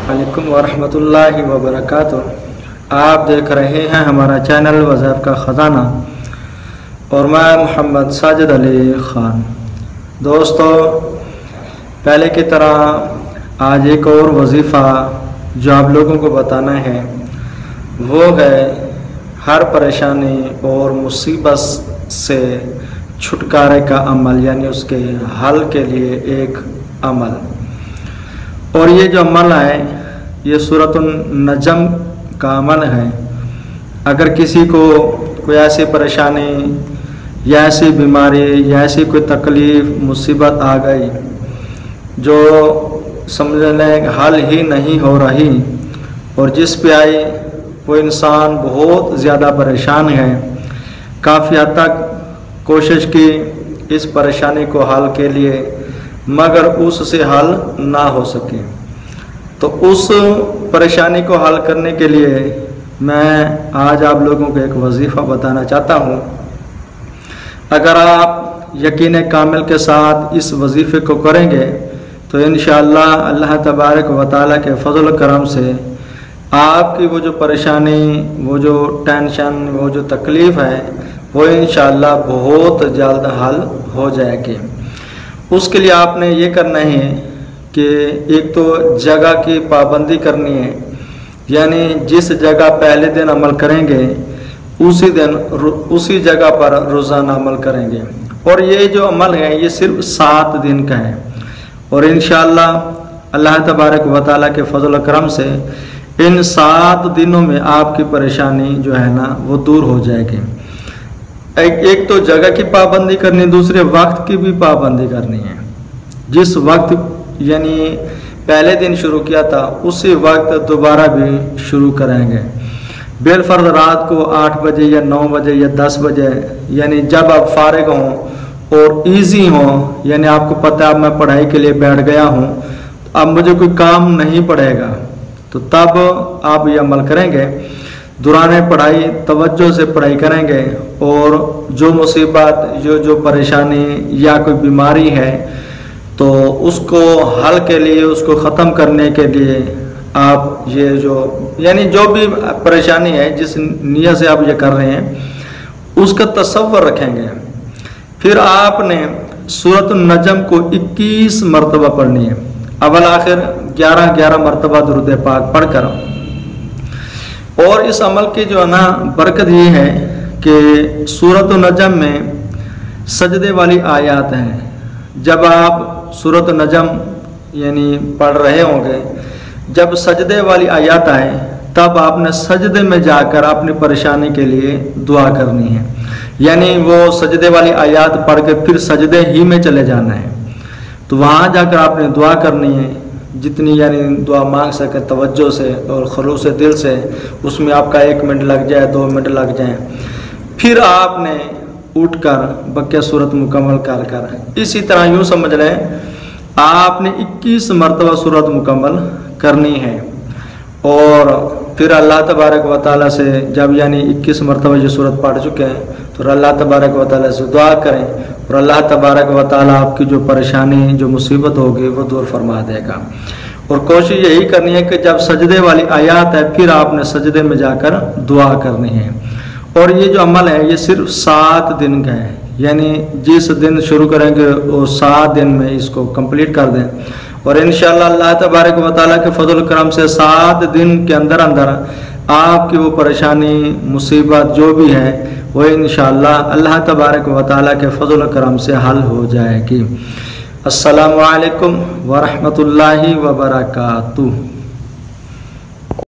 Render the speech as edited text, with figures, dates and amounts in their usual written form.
वालेकुम वरहमतुल्लाहि वबरकातुह। आप देख रहे हैं हमारा चैनल वज़ीफ़ का ख़ज़ाना और मैं मोहम्मद साजिद अली ख़ान। दोस्तों, पहले की तरह आज एक और वजीफ़ा जो आप लोगों को बताना है वो है हर परेशानी और मुसीबत से छुटकारे का अमल, यानी उसके हल के लिए एक अमल। और ये जो अमल है ये सूरतुन नजम का अमल है। अगर किसी को कोई ऐसी परेशानी या ऐसी बीमारी या ऐसी कोई तकलीफ़ मुसीबत आ गई जो समझ लें हल ही नहीं हो रही और जिस पे आई वो इंसान बहुत ज़्यादा परेशान है, काफ़ी हद तक कोशिश की इस परेशानी को हल के लिए मगर उससे हल ना हो सके, तो उस परेशानी को हल करने के लिए मैं आज आप लोगों को एक वजीफ़ा बताना चाहता हूँ। अगर आप यकीन कामिल के साथ इस वजीफ़े को करेंगे तो इंशाअल्लाह अल्लाह तबारक व तआला के फजल करम से आपकी वो जो परेशानी, वो जो टेंशन, वो जो तकलीफ़ है वो इंशाअल्लाह बहुत जल्द हल हो जाएगी। उसके लिए आपने ये करना है कि एक तो जगह की पाबंदी करनी है, यानी जिस जगह पहले दिन अमल करेंगे उसी दिन उसी जगह पर रोज़ाना अमल करेंगे। और ये जो अमल है ये सिर्फ 7 दिन का है और इंशाअल्लाह अल्लाह तबारक व तआला के फजल करम से इन 7 दिनों में आपकी परेशानी जो है ना वो दूर हो जाएगी। एक तो जगह की पाबंदी करनी, दूसरे वक्त की भी पाबंदी करनी है। जिस वक्त यानी पहले दिन शुरू किया था उसी वक्त दोबारा भी शुरू करेंगे। बेलफर्ज रात को 8 बजे या 9 बजे या 10 बजे, यानी जब आप फारिग हों और इजी हों, यानी आपको पता है मैं पढ़ाई के लिए बैठ गया हूँ, अब मुझे कोई काम नहीं पड़ेगा, तो तब आप ये अमल करेंगे। दौरान पढ़ाई तवज्जो से पढ़ाई करेंगे और जो मुसीबत, जो परेशानी या कोई बीमारी है तो उसको हल के लिए, उसको ख़त्म करने के लिए आप ये जो यानी जो भी परेशानी है जिस नियत से आप ये कर रहे हैं उसका तसव्वुर रखेंगे। फिर आपने सूरतुन नजम को 21 मरतबा पढ़नी है, अवल आखिर 11 मरतबा दुरूद पाक पढ़कर। और इस अमल की जो है ना बरकत ये है कि सूरतुन नजम में सजदे वाली आयत हैं। जब आप सूरतुन नजम यानी पढ़ रहे होंगे, जब सजदे वाली आयत आए तब आपने सजदे में जाकर अपनी परेशानी के लिए दुआ करनी है, यानी वो सजदे वाली आयत पढ़ के फिर सजदे ही में चले जाना है। तो वहाँ जाकर आपने दुआ करनी है, जितनी यानी दुआ मांग सके तवज्जो से और खलूस दिल से, उसमें आपका 1 मिनट लग जाए, 2 मिनट लग जाए। फिर आपने उठकर बक़िया सूरत मुकम्मल कर इसी तरह यूँ समझ लें आपने 21 मरतबा सूरत मुकम्मल करनी है। और फिर अल्लाह तबारक व तआला से जब यानी 21 मरतबा ये सूरत पढ़ चुके हैं तो अल्लाह तबारक व तआला से दुआ करें और अल्लाह तबारक व तआला आपकी जो परेशानी, जो मुसीबत होगी वो दूर फरमा देगा। और कोशिश यही करनी है कि जब सजदे वाली आयत है फिर आपने सजदे में जाकर दुआ करनी है। और ये जो अमल है ये सिर्फ 7 दिन का है, यानी जिस दिन शुरू करेंगे वो 7 दिन में इसको कंप्लीट कर दें। और इंशाअल्लाह अल्लाह तबारक व तआला के फजल करम से 7 दिन के अंदर आपकी वो परेशानी, मुसीबत जो भी है वो इंशाअल्लाह अल्लाह तबारक व तआला के फजल करम से हल हो जाएगी। अस्सलामु अलैकुम व रहमतुल्लाहि व बरकातुहू।